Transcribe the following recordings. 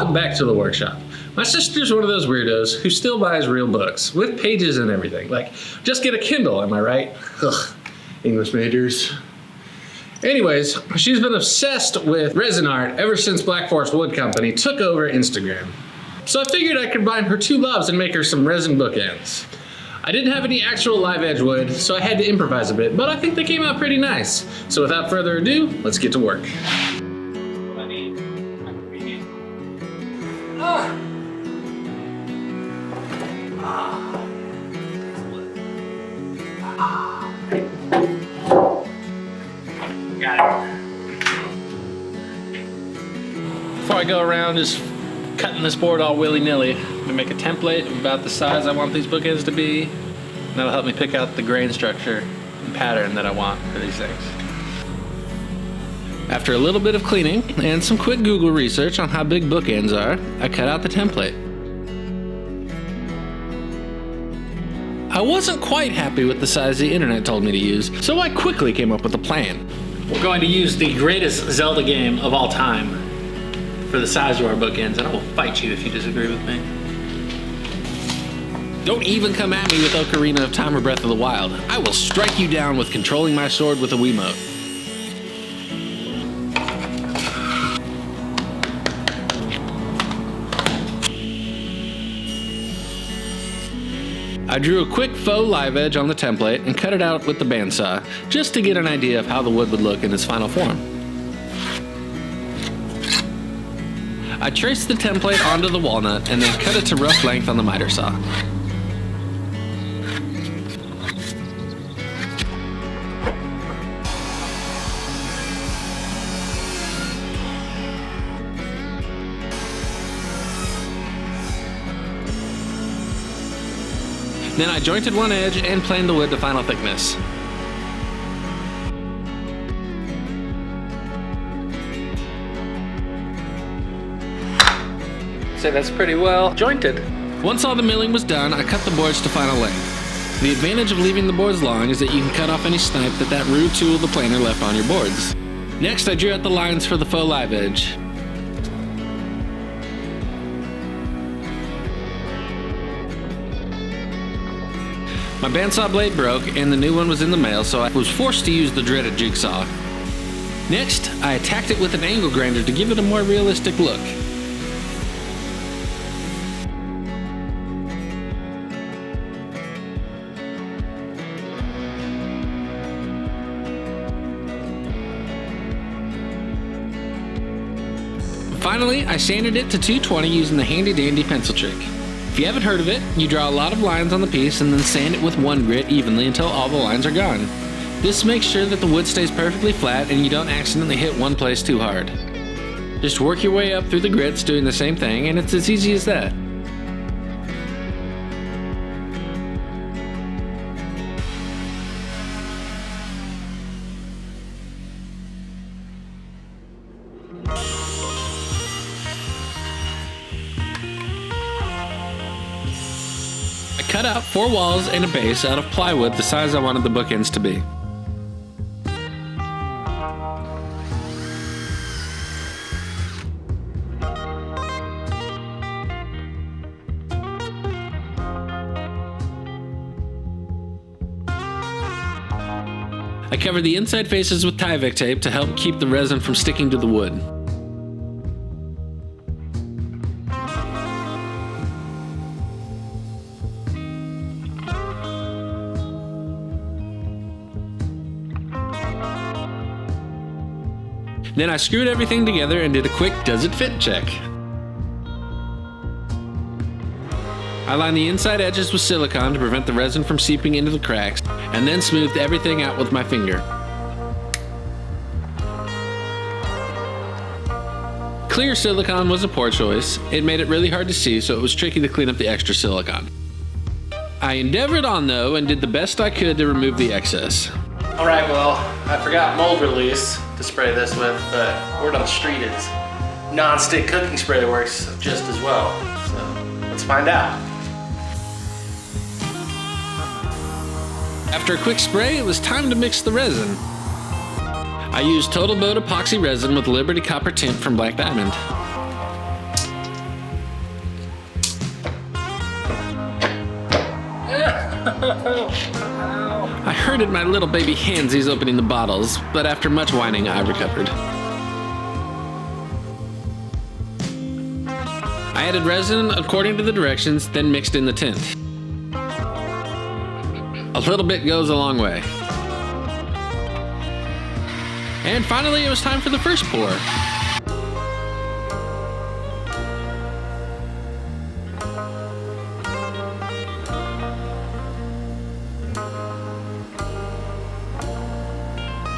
Welcome back to the workshop. My sister's one of those weirdos who still buys real books with pages and everything. Like, just get a Kindle, am I right? Ugh, English majors. Anyways, she's been obsessed with resin art ever since Black Forest Wood Company took over Instagram. So I figured I could combine her two loves and make her some resin bookends. I didn't have any actual live edge wood, so I had to improvise a bit, but I think they came out pretty nice. So without further ado, let's get to work. Got it. Before I go around just cutting this board all willy-nilly, I'm gonna make a template of about the size I want these bookends to be. That'll help me pick out the grain structure and pattern that I want for these things. After a little bit of cleaning and some quick Google research on how big bookends are, I cut out the template. I wasn't quite happy with the size the internet told me to use, so I quickly came up with a plan. We're going to use the greatest Zelda game of all time for the size of our bookends, and I will fight you if you disagree with me. Don't even come at me with Ocarina of Time or Breath of the Wild. I will strike you down with controlling my sword with a Wiimote. I drew a quick faux live edge on the template and cut it out with the bandsaw, just to get an idea of how the wood would look in its final form. I traced the template onto the walnut and then cut it to rough length on the miter saw. Then I jointed one edge and planed the wood to final thickness. Say that's pretty well jointed. Once all the milling was done, I cut the boards to final length. The advantage of leaving the boards long is that you can cut off any snipe that rude tool the planer left on your boards. Next, I drew out the lines for the faux live edge. My bandsaw blade broke and the new one was in the mail, so I was forced to use the dreaded jigsaw. Next, I attacked it with an angle grinder to give it a more realistic look. Finally, I sanded it to 220 using the handy dandy pencil trick. If you haven't heard of it, you draw a lot of lines on the piece and then sand it with one grit evenly until all the lines are gone. This makes sure that the wood stays perfectly flat and you don't accidentally hit one place too hard. Just work your way up through the grits doing the same thing, and it's as easy as that. I cut out 4 walls and a base out of plywood the size I wanted the bookends to be. I covered the inside faces with Tyvek tape to help keep the resin from sticking to the wood. Then I screwed everything together and did a quick does it fit check. I lined the inside edges with silicone to prevent the resin from seeping into the cracks, and then smoothed everything out with my finger. Clear silicone was a poor choice. It made it really hard to see, so it was tricky to clean up the extra silicone. I endeavored on though and did the best I could to remove the excess. Alright, well, I forgot mold release to spray this with, but word on the street is non-stick cooking spray works just as well. So let's find out. After a quick spray, it was time to mix the resin. I used Total Boat epoxy resin with Liberty Copper tint from Black Diamond. I hurted my little baby handsies opening the bottles, but after much whining, I recovered. I added resin according to the directions, then mixed in the tint. A little bit goes a long way. And finally, it was time for the first pour.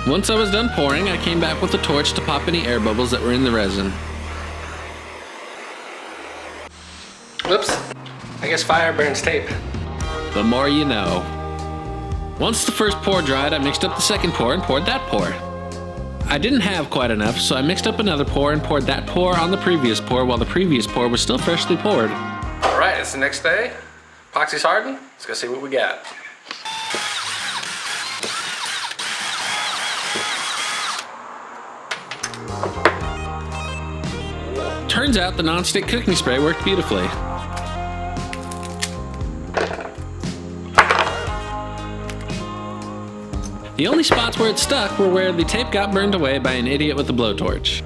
Once I was done pouring, I came back with a torch to pop any air bubbles that were in the resin. Whoops, I guess fire burns tape. The more you know. Once the first pour dried, I mixed up the second pour and poured that pour. I didn't have quite enough, so I mixed up another pour and poured that pour on the previous pour while the previous pour was still freshly poured. All right, it's the next day. Epoxy's hardened. Let's go see what we got. Turns out the non-stick cooking spray worked beautifully. The only spots where it stuck were where the tape got burned away by an idiot with a blowtorch.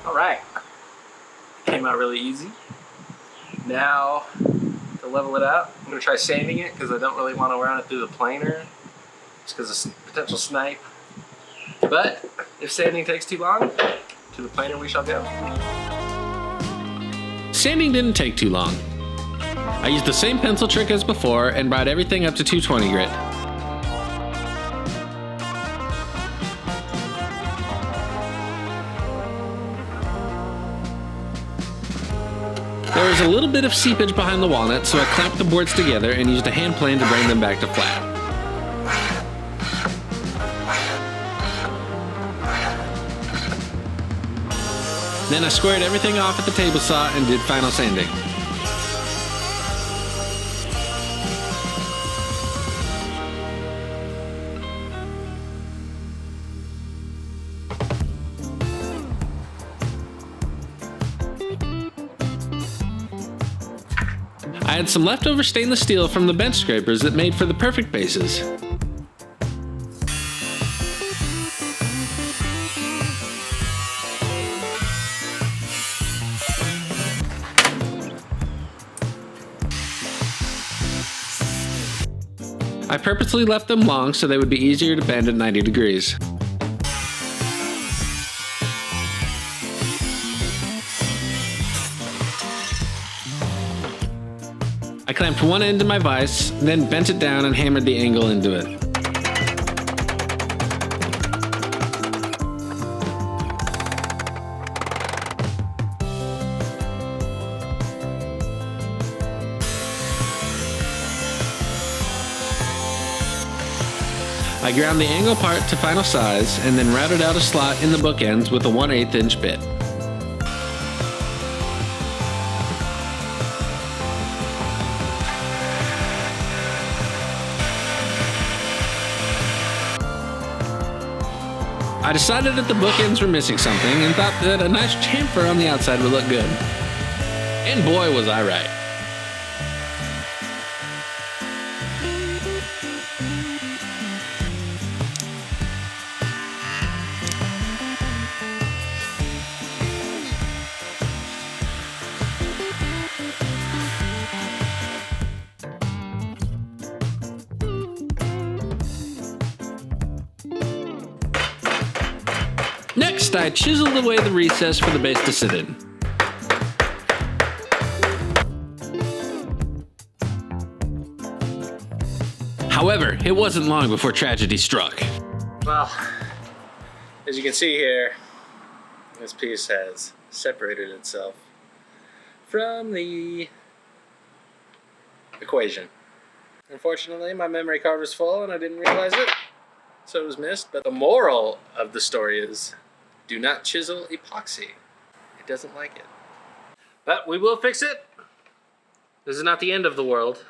Alright, came out really easy. Now, to level it out, I'm going to try sanding it because I don't really want to run it through the planer, just because of potential snipe. But if sanding takes too long, to the planer we shall go. Sanding didn't take too long. I used the same pencil trick as before and brought everything up to 220 grit. There was a little bit of seepage behind the walnut, so I clamped the boards together and used a hand plane to bring them back to flat. Then I squared everything off at the table saw and did final sanding. I had some leftover stainless steel from the bench scrapers that made for the perfect bases. I purposely left them long so they would be easier to bend at 90 degrees. I clamped one end to my vise, then bent it down and hammered the angle into it. I ground the angle part to final size and then routed out a slot in the bookends with a 1/8 inch bit. I decided that the bookends were missing something and thought that a nice chamfer on the outside would look good. And boy, was I right. Next, I chiseled away the recess for the base to sit in. However, it wasn't long before tragedy struck. Well, as you can see here, this piece has separated itself from the equation. Unfortunately, my memory card was full and I didn't realize it, so it was missed. But the moral of the story is, do not chisel epoxy. It doesn't like it. But we will fix it. This is not the end of the world,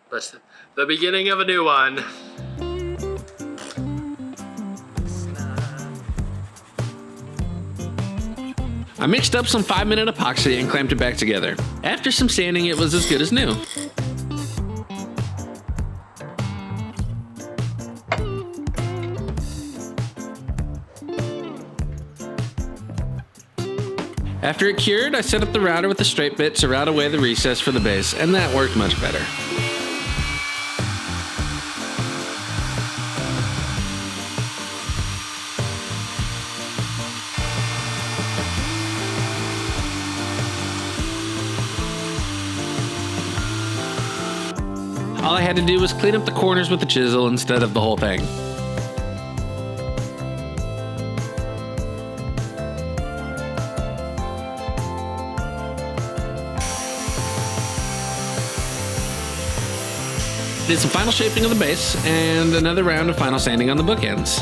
but the beginning of a new one. I mixed up some 5-minute epoxy and clamped it back together. After some sanding, it was as good as new. After it cured, I set up the router with the straight bit to route away the recess for the base, and that worked much better. All I had to do was clean up the corners with the chisel instead of the whole thing. Did some final shaping of the base and another round of final sanding on the bookends.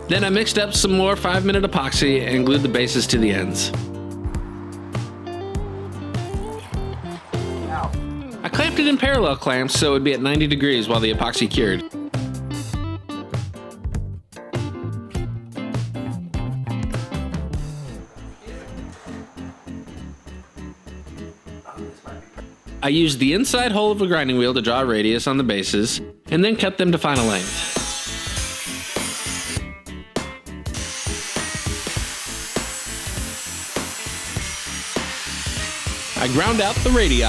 Then I mixed up some more 5-minute epoxy and glued the bases to the ends. I clamped it in parallel clamps so it would be at 90 degrees while the epoxy cured. I used the inside hole of a grinding wheel to draw a radius on the bases and then cut them to final length. I ground out the radii,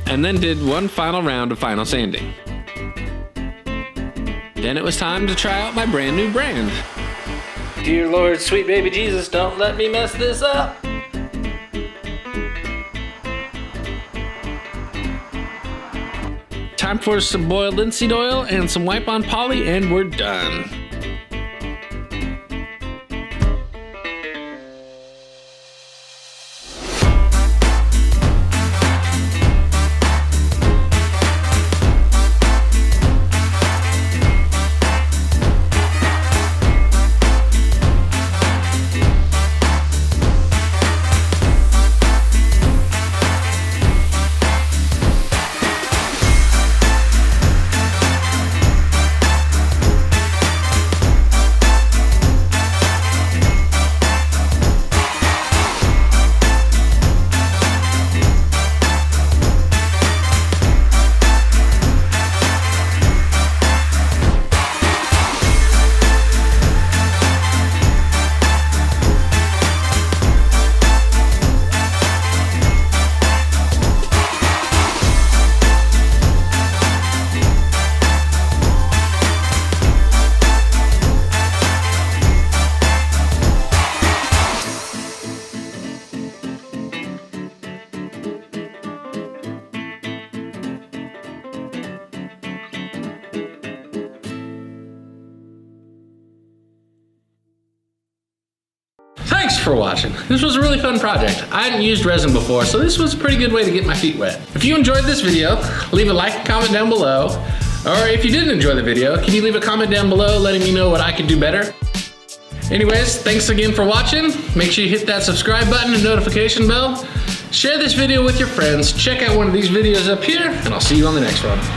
and then did one final round of final sanding. Then it was time to try out my brand new brand. Dear Lord, sweet baby Jesus, don't let me mess this up. Time for some boiled linseed oil and some wipe-on poly, and we're done. Thanks for watching. This was a really fun project. I hadn't used resin before, so this was a pretty good way to get my feet wet. If you enjoyed this video, leave a like and comment down below. Or if you didn't enjoy the video, can you leave a comment down below letting me know what I could do better? Anyways, thanks again for watching. Make sure you hit that subscribe button and notification bell. Share this video with your friends. Check out one of these videos up here, and I'll see you on the next one.